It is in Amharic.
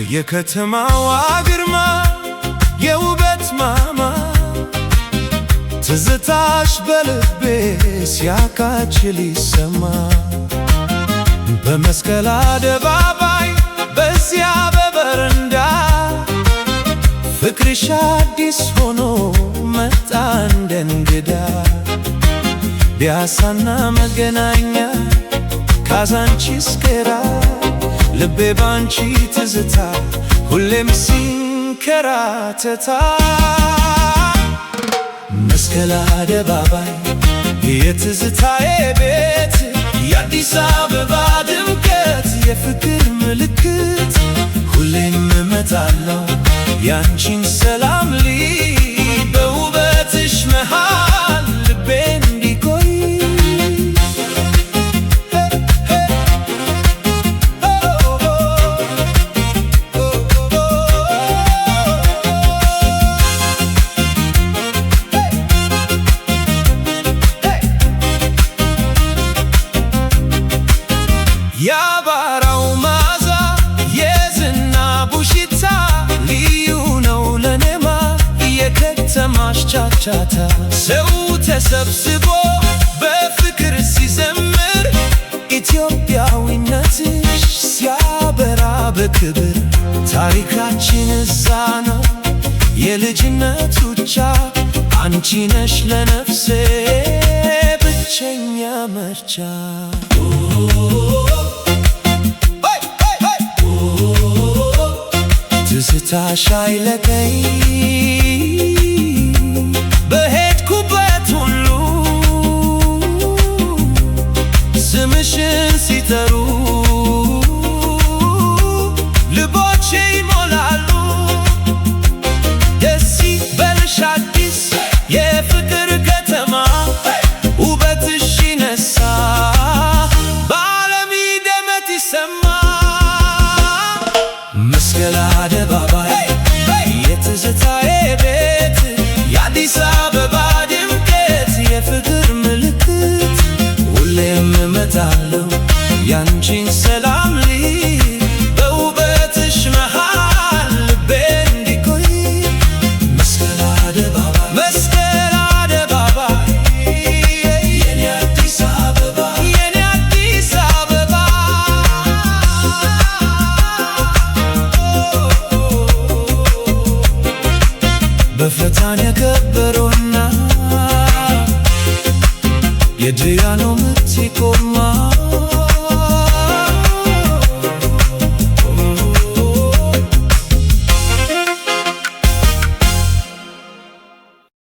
የከተማዋ ግርማ የውበት ማማ ትዝታሽ በልቤ ሲያቃጭል ይሰማ በመስቀል አደባባይ በዚያ በበረንዳ ፍቅርሽ አዲስ ሆኖ መጣ እንደ እንግዳ ፒያሳና መገናኛ ካዛንቺስ ቄራ ልቤ ባንቺ ትዝታ ሁሌም ሲንከራተታ መስቀል አደባባይ የትዝታዬ ቤት የአዲስ አበባ ድምቀት የፍቅር ምልክት ሁሌም እመጣለሁ ያንቺን ሰላም ልይ በውበትሽ መሃል ልቤ እንዲቆይ ያባራው ማዛ የዝና ቡሽታ ልዩ ነው ለኔማ የከተማሽ ቻቻታ ሰው ተሰብስቦ በፍቅር ሲዘምር ኢትዮጵያዊነትሽ ሲያበራ በክብር ታሪካችን እዛ ነው የልጅነት ሩጫ አንቺ ነሽ ለነፍሴ ብቸኛ ምርጫ ትዝታሽ አይለቀኝ በሄድኩበት ሁሉ ስምሽን ሲጠሩ ልቦቼ ይሞላሉ ደስ ይበልሽ አዲስ የፍቅር ከተማ ውበትሽ ይነሳ በዓለም ይደመጥ ይሰማ መስቀል አደባባይ የትዝታዬ ቤት የአዲስ አበባ ድምቀት የፍቅር ምልክት ሁሌም እመጣለሁ ያንቺን ሰላም ልይ በውበትሽ መሃል ልቤ እንዲቆይ መስቀል አደባባይ መስቀል አደባባይ የኔ አዲስ አበባ የኔ አዲስ አበባ በፈታን የከበረውና የድያኖ ምት ሲቆማ